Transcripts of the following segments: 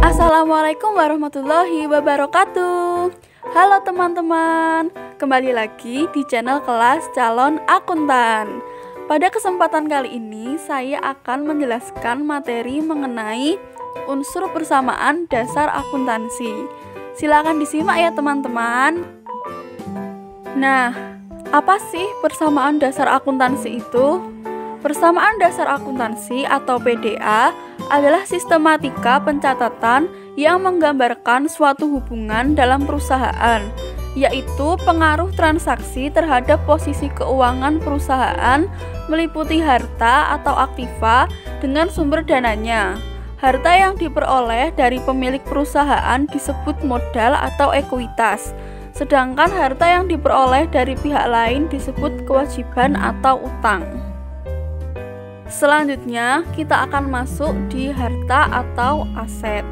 Assalamualaikum warahmatullahi wabarakatuh. Halo teman-teman, kembali lagi di channel kelas calon akuntan. Pada kesempatan kali ini saya akan menjelaskan materi mengenai unsur persamaan dasar akuntansi. Silakan disimak ya teman-teman. Nah, apa sih persamaan dasar akuntansi itu? Persamaan dasar akuntansi atau PDA adalah sistematika pencatatan yang menggambarkan suatu hubungan dalam perusahaan, yaitu pengaruh transaksi terhadap posisi keuangan perusahaan meliputi harta atau aktiva dengan sumber dananya. Harta yang diperoleh dari pemilik perusahaan disebut modal atau ekuitas, sedangkan harta yang diperoleh dari pihak lain disebut kewajiban atau utang. Selanjutnya, kita akan masuk di harta atau aset.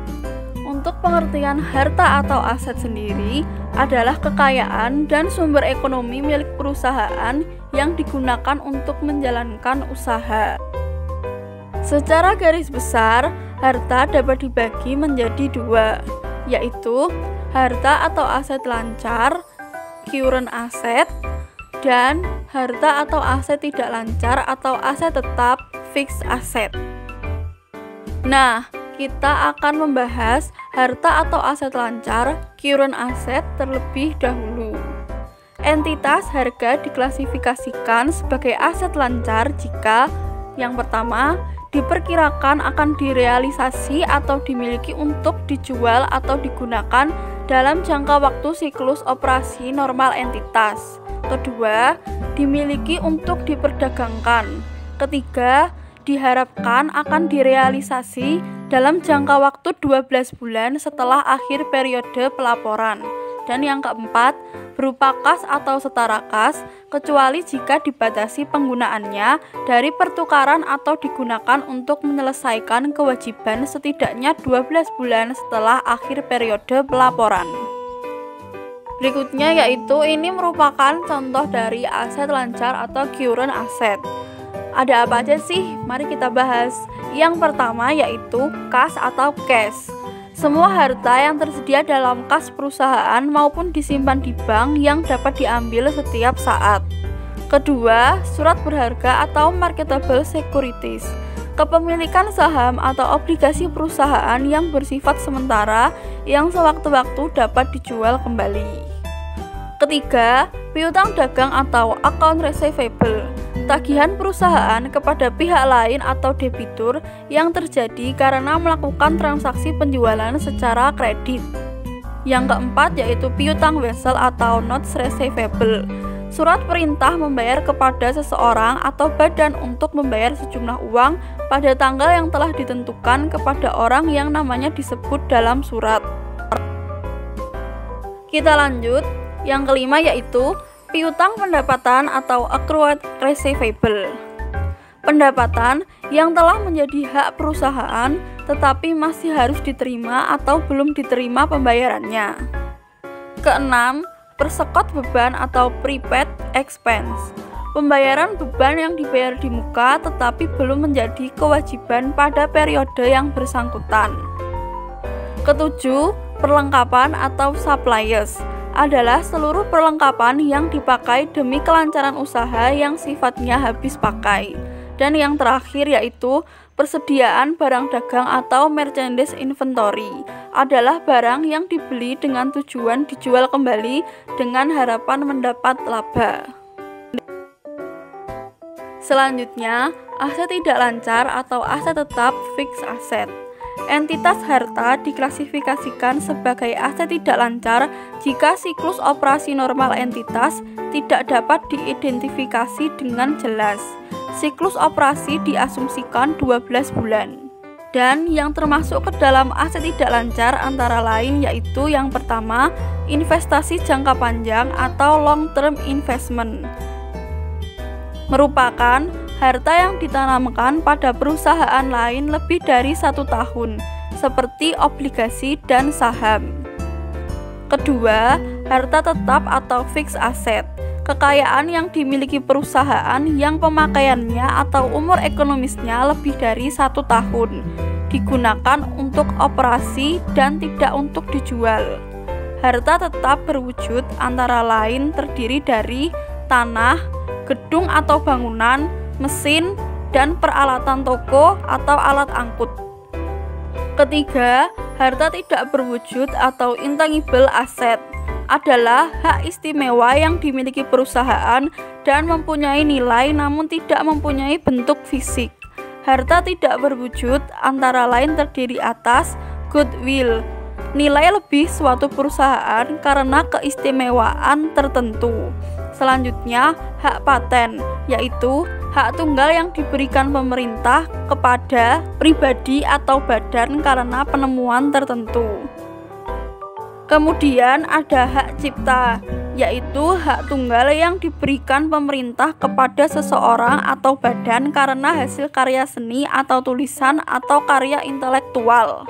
Untuk pengertian harta atau aset sendiri adalah kekayaan dan sumber ekonomi milik perusahaan yang digunakan untuk menjalankan usaha. Secara garis besar, harta dapat dibagi menjadi dua, yaitu harta atau aset lancar, current asset, dan harta atau aset tidak lancar atau aset tetap, fixed asset. Nah, kita akan membahas harta atau aset lancar, current asset terlebih dahulu. Entitas harga diklasifikasikan sebagai aset lancar jika yang pertama, diperkirakan akan direalisasi atau dimiliki untuk dijual atau digunakan dalam jangka waktu siklus operasi normal entitas. Kedua, dimiliki untuk diperdagangkan. Ketiga, diharapkan akan direalisasi dalam jangka waktu 12 bulan setelah akhir periode pelaporan. Dan yang keempat, berupa kas atau setara kas, kecuali jika dibatasi penggunaannya dari pertukaran atau digunakan untuk menyelesaikan kewajiban setidaknya 12 bulan setelah akhir periode pelaporan. Berikutnya yaitu ini merupakan contoh dari aset lancar atau current asset. Ada apa aja sih? Mari kita bahas. Yang pertama yaitu kas atau cash. Semua harta yang tersedia dalam kas perusahaan maupun disimpan di bank yang dapat diambil setiap saat. Kedua, surat berharga atau marketable securities. Kepemilikan saham atau obligasi perusahaan yang bersifat sementara yang sewaktu-waktu dapat dijual kembali. Ketiga, piutang dagang atau account receivable. Tagihan perusahaan kepada pihak lain atau debitur yang terjadi karena melakukan transaksi penjualan secara kredit. Yang keempat yaitu piutang wesel atau notes receivable. Surat perintah membayar kepada seseorang atau badan untuk membayar sejumlah uang pada tanggal yang telah ditentukan kepada orang yang namanya disebut dalam surat. Kita lanjut. Yang kelima yaitu piutang pendapatan atau accrued receivable. Pendapatan yang telah menjadi hak perusahaan tetapi masih harus diterima atau belum diterima pembayarannya. Keenam, persekot beban atau prepaid expense. Pembayaran beban yang dibayar di muka tetapi belum menjadi kewajiban pada periode yang bersangkutan. Ketujuh, perlengkapan atau supplies adalah seluruh perlengkapan yang dipakai demi kelancaran usaha yang sifatnya habis pakai. Dan yang terakhir yaitu persediaan barang dagang atau merchandise inventory adalah barang yang dibeli dengan tujuan dijual kembali dengan harapan mendapat laba. Selanjutnya, aset tidak lancar atau aset tetap fixed asset. Entitas harta diklasifikasikan sebagai aset tidak lancar jika siklus operasi normal entitas tidak dapat diidentifikasi dengan jelas. Siklus operasi diasumsikan 12 bulan. Dan yang termasuk ke dalam aset tidak lancar antara lain yaitu yang pertama, investasi jangka panjang atau long term investment. merupakan harta yang ditanamkan pada perusahaan lain lebih dari 1 tahun, seperti obligasi dan saham. Kedua, harta tetap atau fixed asset, kekayaan yang dimiliki perusahaan yang pemakaiannya atau umur ekonomisnya lebih dari 1 tahun, digunakan untuk operasi dan tidak untuk dijual. Harta tetap berwujud antara lain terdiri dari tanah, gedung atau bangunan, mesin, dan peralatan toko atau alat angkut. Ketiga, harta tidak berwujud atau intangible asset adalah hak istimewa yang dimiliki perusahaan dan mempunyai nilai namun tidak mempunyai bentuk fisik. Harta tidak berwujud antara lain terdiri atas goodwill, nilai lebih suatu perusahaan karena keistimewaan tertentu. Selanjutnya, hak paten, yaitu hak tunggal yang diberikan pemerintah kepada pribadi atau badan karena penemuan tertentu. Kemudian ada hak cipta, yaitu hak tunggal yang diberikan pemerintah kepada seseorang atau badan karena hasil karya seni atau tulisan atau karya intelektual.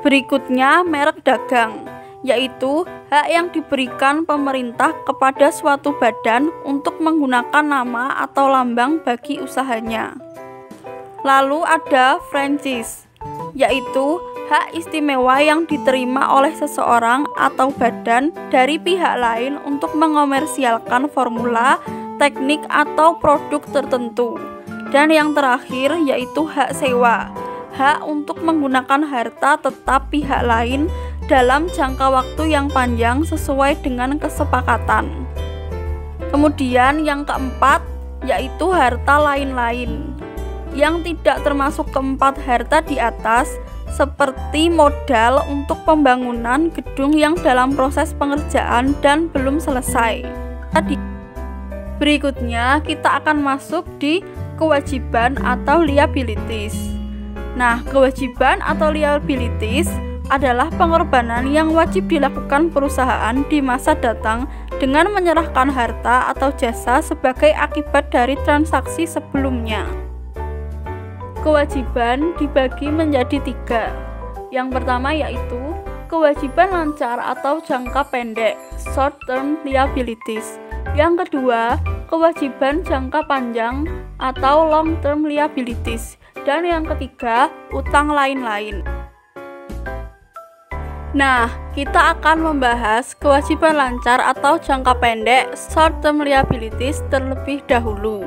Berikutnya, merek dagang, yaitu hak yang diberikan pemerintah kepada suatu badan untuk menggunakan nama atau lambang bagi usahanya. Lalu ada franchise, yaitu hak istimewa yang diterima oleh seseorang atau badan dari pihak lain untuk mengomersialkan formula, teknik, atau produk tertentu. Dan yang terakhir yaitu hak sewa, hak untuk menggunakan harta tetap pihak lain dalam jangka waktu yang panjang sesuai dengan kesepakatan. Kemudian yang keempat yaitu harta lain-lain yang tidak termasuk keempat harta di atas, seperti modal untuk pembangunan gedung yang dalam proses pengerjaan dan belum selesai. Berikutnya kita akan masuk di kewajiban atau liabilities. Nah, kewajiban atau liabilities adalah pengorbanan yang wajib dilakukan perusahaan di masa datang dengan menyerahkan harta atau jasa sebagai akibat dari transaksi sebelumnya. Kewajiban dibagi menjadi 3. Yang pertama yaitu kewajiban lancar atau jangka pendek, short term liabilities. Yang kedua, kewajiban jangka panjang atau long term liabilities. Dan yang ketiga, utang lain-lain. Nah, kita akan membahas kewajiban lancar atau jangka pendek, short term liabilities terlebih dahulu.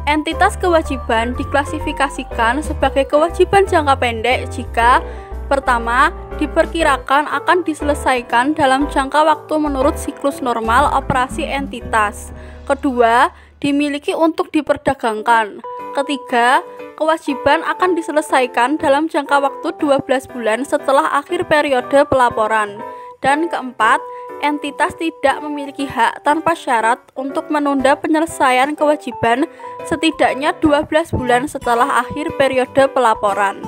Entitas kewajiban diklasifikasikan sebagai kewajiban jangka pendek jika pertama, diperkirakan akan diselesaikan dalam jangka waktu menurut siklus normal operasi entitas. Kedua, dimiliki untuk diperdagangkan. Ketiga, kewajiban akan diselesaikan dalam jangka waktu 12 bulan setelah akhir periode pelaporan. Dan keempat, entitas tidak memiliki hak tanpa syarat untuk menunda penyelesaian kewajiban setidaknya 12 bulan setelah akhir periode pelaporan.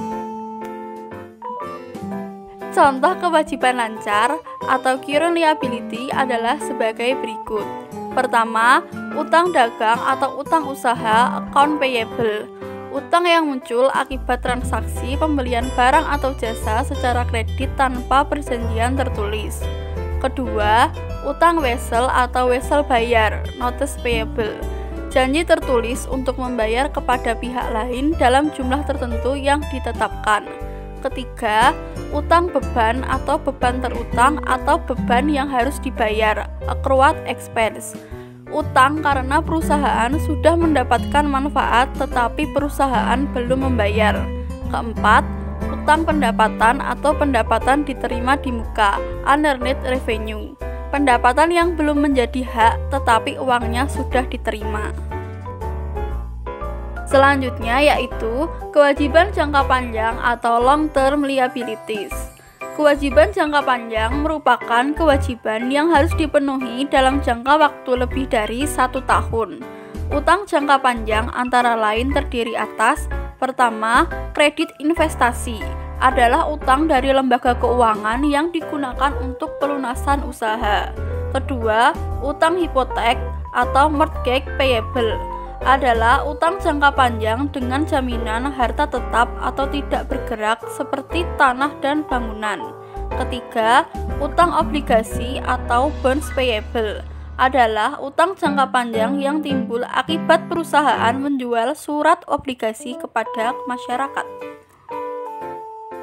Contoh kewajiban lancar atau current liability adalah sebagai berikut. Pertama, utang dagang atau utang usaha account payable, utang yang muncul akibat transaksi pembelian barang atau jasa secara kredit tanpa perjanjian tertulis. Kedua, utang wesel atau wesel bayar, notice payable, janji tertulis untuk membayar kepada pihak lain dalam jumlah tertentu yang ditetapkan. Ketiga, utang beban atau beban terutang atau beban yang harus dibayar, accrued expense, utang karena perusahaan sudah mendapatkan manfaat tetapi perusahaan belum membayar. Keempat, utang pendapatan atau pendapatan diterima di muka, unearned revenue, pendapatan yang belum menjadi hak tetapi uangnya sudah diterima. Selanjutnya yaitu kewajiban jangka panjang atau long term liabilities. Kewajiban jangka panjang merupakan kewajiban yang harus dipenuhi dalam jangka waktu lebih dari 1 tahun. Utang jangka panjang antara lain terdiri atas: pertama, kredit investasi adalah utang dari lembaga keuangan yang digunakan untuk pelunasan usaha. Kedua, utang hipotek atau mortgage payable adalah utang jangka panjang dengan jaminan harta tetap atau tidak bergerak seperti tanah dan bangunan. Ketiga, utang obligasi atau bonds payable adalah utang jangka panjang yang timbul akibat perusahaan menjual surat obligasi kepada masyarakat.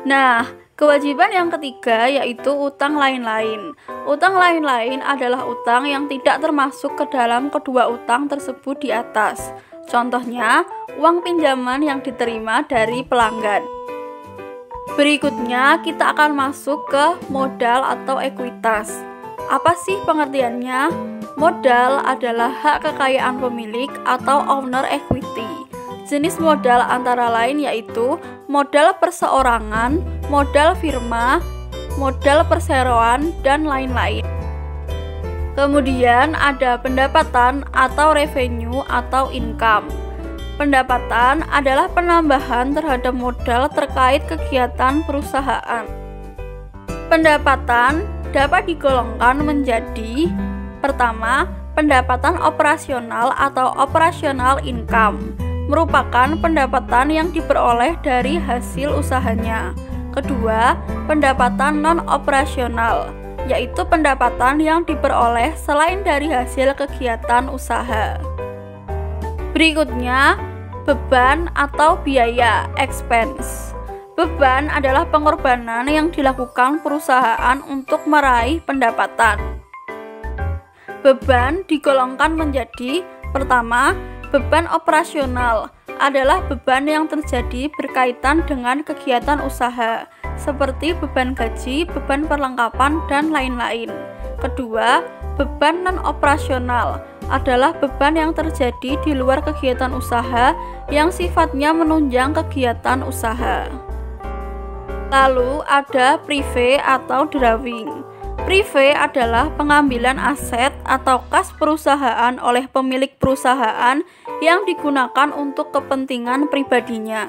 Nah, kewajiban yang ketiga yaitu utang lain-lain. Utang lain-lain adalah utang yang tidak termasuk ke dalam kedua utang tersebut di atas. Contohnya, uang pinjaman yang diterima dari pelanggan. Berikutnya, kita akan masuk ke modal atau ekuitas. Apa sih pengertiannya? Modal adalah hak kekayaan pemilik atau owner equity. Jenis modal antara lain yaitu modal perseorangan, modal firma, modal perseroan, dan lain-lain. Kemudian ada pendapatan atau revenue atau income. Pendapatan adalah penambahan terhadap modal terkait kegiatan perusahaan. Pendapatan dapat digolongkan menjadi: pertama, pendapatan operasional atau operational income, merupakan pendapatan yang diperoleh dari hasil usahanya. Kedua, pendapatan non-operasional, yaitu pendapatan yang diperoleh selain dari hasil kegiatan usaha. Berikutnya, beban atau biaya, expense. Beban adalah pengorbanan yang dilakukan perusahaan untuk meraih pendapatan. Beban digolongkan menjadi: pertama, beban operasional adalah beban yang terjadi berkaitan dengan kegiatan usaha, seperti beban gaji, beban perlengkapan, dan lain-lain. Kedua, beban non-operasional adalah beban yang terjadi di luar kegiatan usaha yang sifatnya menunjang kegiatan usaha. Lalu ada prive atau drawing. Prive adalah pengambilan aset atau kas perusahaan oleh pemilik perusahaan yang digunakan untuk kepentingan pribadinya.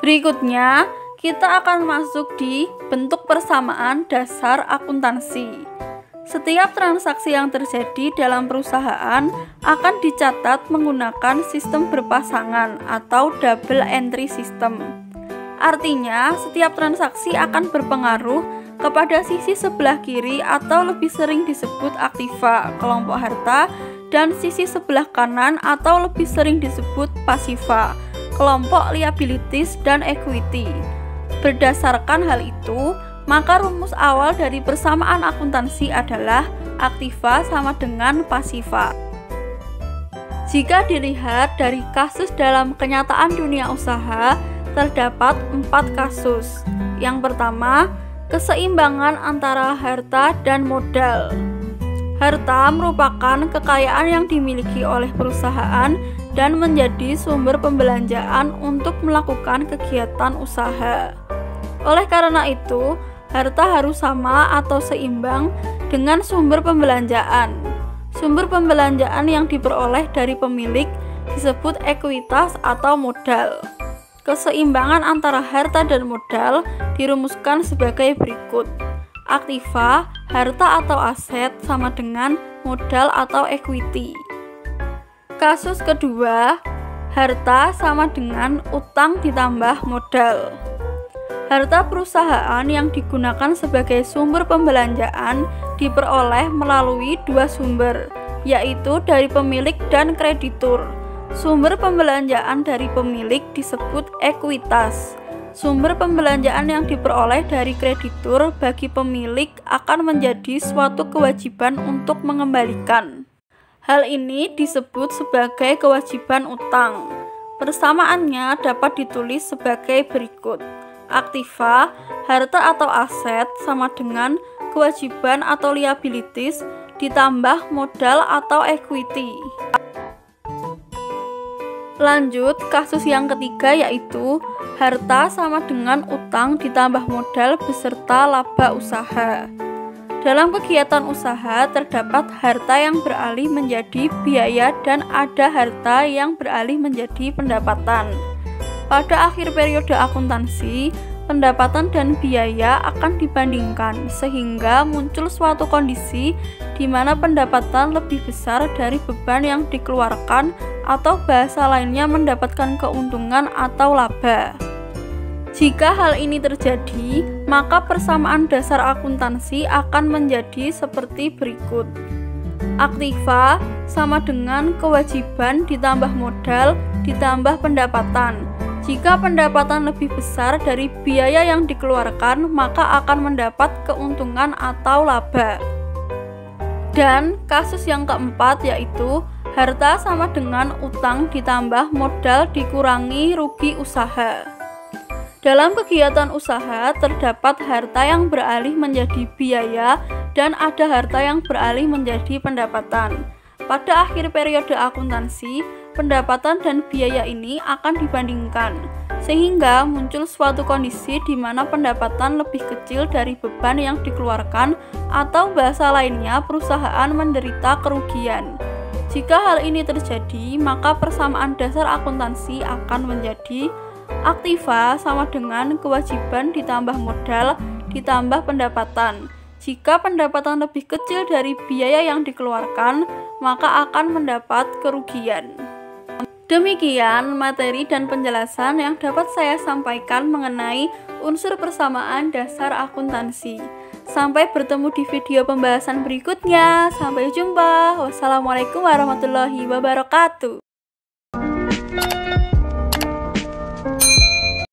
Berikutnya, kita akan masuk di bentuk persamaan dasar akuntansi. Setiap transaksi yang terjadi dalam perusahaan akan dicatat menggunakan sistem berpasangan atau double entry system. Artinya, setiap transaksi akan berpengaruh kepada sisi sebelah kiri atau lebih sering disebut aktiva, kelompok harta, dan sisi sebelah kanan atau lebih sering disebut pasiva, kelompok liabilities dan equity. Berdasarkan hal itu, maka rumus awal dari persamaan akuntansi adalah aktiva sama dengan pasiva. Jika dilihat dari kasus dalam kenyataan dunia usaha, terdapat 4 kasus. Yang pertama, keseimbangan antara harta dan modal. Harta merupakan kekayaan yang dimiliki oleh perusahaan dan menjadi sumber pembelanjaan untuk melakukan kegiatan usaha. Oleh karena itu, harta harus sama atau seimbang dengan sumber pembelanjaan. Sumber pembelanjaan yang diperoleh dari pemilik disebut ekuitas atau modal. Keseimbangan antara harta dan modal dirumuskan sebagai berikut. Aktiva, harta atau aset sama dengan modal atau equity. Kasus kedua, harta sama dengan utang ditambah modal. Harta perusahaan yang digunakan sebagai sumber pembelanjaan diperoleh melalui 2 sumber, yaitu dari pemilik dan kreditur. Sumber pembelanjaan dari pemilik disebut ekuitas. Sumber pembelanjaan yang diperoleh dari kreditur bagi pemilik akan menjadi suatu kewajiban untuk mengembalikan. Hal ini disebut sebagai kewajiban utang. Persamaannya dapat ditulis sebagai berikut. Aktiva, harta atau aset sama dengan kewajiban atau liabilities ditambah modal atau equity. Lanjut, kasus yang ketiga yaitu harta sama dengan utang ditambah modal beserta laba usaha. Dalam kegiatan usaha terdapat harta yang beralih menjadi biaya dan ada harta yang beralih menjadi pendapatan. Pada akhir periode akuntansi, pendapatan dan biaya akan dibandingkan, sehingga muncul suatu kondisi di mana pendapatan lebih besar dari beban yang dikeluarkan, atau bahasa lainnya mendapatkan keuntungan atau laba. Jika hal ini terjadi, maka persamaan dasar akuntansi akan menjadi seperti berikut. Aktiva sama dengan kewajiban ditambah modal ditambah pendapatan. Jika pendapatan lebih besar dari biaya yang dikeluarkan, maka akan mendapat keuntungan atau laba. Dan kasus yang keempat yaitu harta sama dengan utang ditambah modal dikurangi rugi usaha. Dalam kegiatan usaha terdapat harta yang beralih menjadi biaya dan ada harta yang beralih menjadi pendapatan. Pada akhir periode akuntansi, pendapatan dan biaya ini akan dibandingkan, sehingga muncul suatu kondisi di mana pendapatan lebih kecil dari beban yang dikeluarkan, atau bahasa lainnya perusahaan menderita kerugian. Jika hal ini terjadi, maka persamaan dasar akuntansi akan menjadi aktiva sama dengan kewajiban ditambah modal ditambah pendapatan. Jika pendapatan lebih kecil dari biaya yang dikeluarkan, maka akan mendapat kerugian. Demikian materi dan penjelasan yang dapat saya sampaikan mengenai unsur persamaan dasar akuntansi. Sampai bertemu di video pembahasan berikutnya. Sampai jumpa. Wassalamualaikum warahmatullahi wabarakatuh.